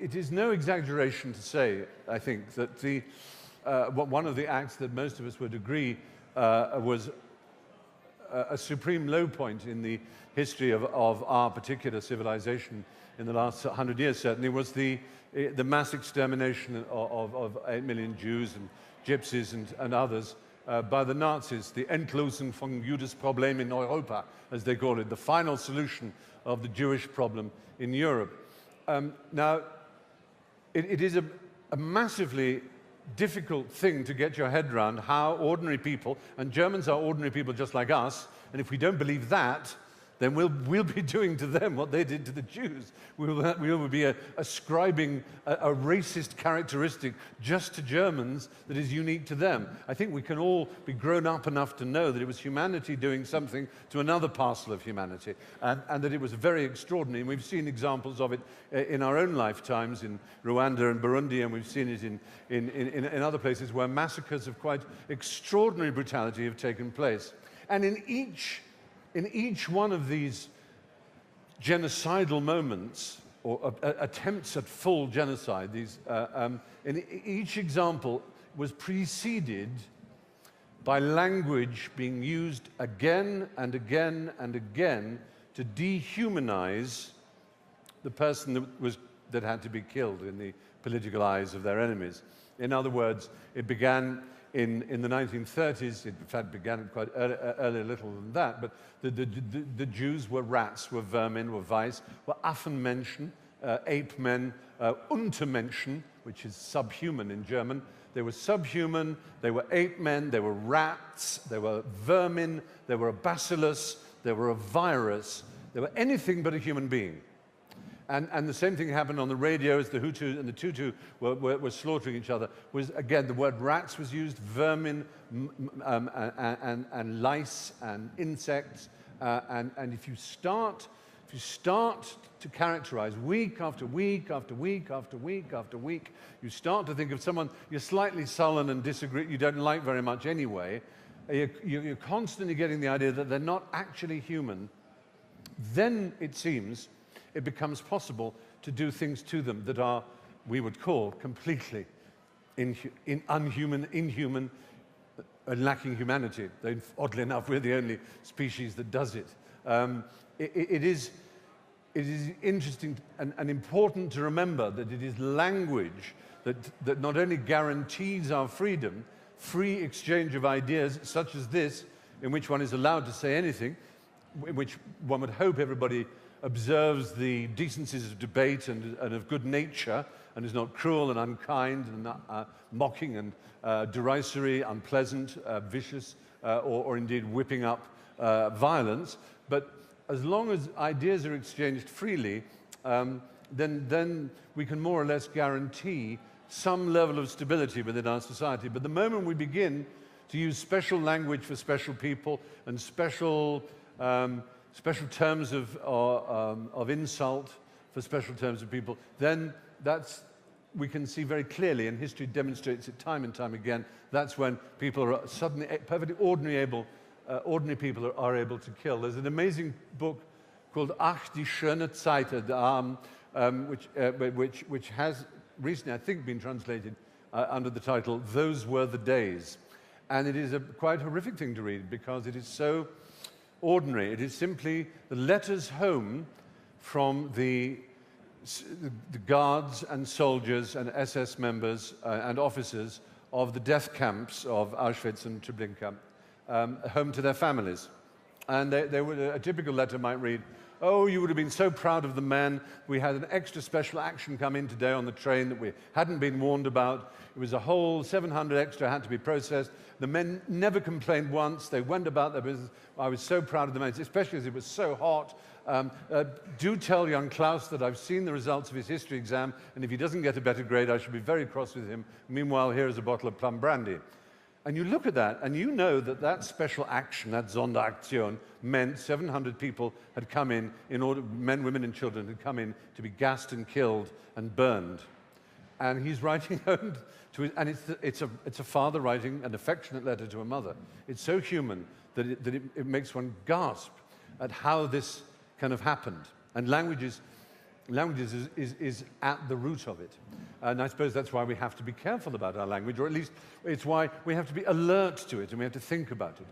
It is no exaggeration to say, I think, that one of the acts that most of us would agree was a supreme low point in the history of our particular civilization in the last 100 years, certainly, was the mass extermination of 8 million Jews and Gypsies and others by the Nazis, the Endlösung von Judesproblem in Europa, as they call it, the final solution of the Jewish problem in Europe. Now, it is a massively difficult thing to get your head around how ordinary people, and Germans are ordinary people just like us, and if we don't believe that, then we'll be doing to them what they did to the Jews. We will be ascribing a racist characteristic just to Germans that is unique to them. I think we can all be grown up enough to know that it was humanity doing something to another parcel of humanity, and that it was very extraordinary. And we've seen examples of it in our own lifetimes in Rwanda and Burundi, and we've seen it in other places where massacres of quite extraordinary brutality have taken place. And in each one of these genocidal moments, or attempts at full genocide, in each example was preceded by language being used again and again and again to dehumanize the person that had to be killed in the political eyes of their enemies. In other words, it began in the 1930s, it in fact began quite early, a little than that, but the Jews were rats, were vermin, were Weiss, were Affenmenschen, ape men, Untermenschen, which is subhuman in German. They were subhuman, they were ape men, they were rats, they were vermin, they were a bacillus, they were a virus, they were anything but a human being. And the same thing happened on the radio as the Hutu and the Tutsi were slaughtering each other. Was again, the word rats was used, vermin, and lice and insects. And if you start to characterize week after week after week after week after week, you start to think of someone you're slightly sullen and disagree, you don't like very much anyway. You're constantly getting the idea that they're not actually human. Then it seems it becomes possible to do things to them that are, we would call, completely unhuman, inhuman, and lacking humanity. Oddly enough, we're the only species that does it. It is interesting and important to remember that it is language that not only guarantees our freedom, free exchange of ideas such as this, in which one is allowed to say anything, in which one would hope everybody observes the decencies of debate and of good nature, and is not cruel and unkind and mocking and derisory, unpleasant, vicious, or indeed whipping up violence. But as long as ideas are exchanged freely, then we can more or less guarantee some level of stability within our society. But the moment we begin to use special language for special people and special terms of insult for special terms of people, then we can see very clearly, and history demonstrates it time and time again, that's when people are suddenly perfectly ordinary people are able to kill. There's an amazing book called Ach, die Schone Zeiten, which has recently, I think, been translated under the title Those Were the Days. And it is a quite horrific thing to read because it is so ordinary. It is simply the letters home from the guards and soldiers and SS members and officers of the death camps of Auschwitz and Treblinka, home to their families. And a typical letter might read, "Oh, you would have been so proud of the men. We had an extra special action come in today on the train that we hadn't been warned about. It was a whole 700 extra had to be processed. The men never complained once. They went about their business. I was so proud of the men, especially as it was so hot. Do tell young Klaus that I've seen the results of his history exam, and if he doesn't get a better grade, I should be very cross with him. Meanwhile, here is a bottle of plum brandy." And you look at that, and you know that that special action, that Sonderaktion, meant 700 people had come in order, men, women, and children had come in to be gassed and killed and burned. And he's writing home to his, and it's a father writing an affectionate letter to a mother. It's so human that it makes one gasp at how this kind of happened. And language is language is at the root of it. And I suppose that's why we have to be careful about our language, or at least it's why we have to be alert to it and we have to think about it.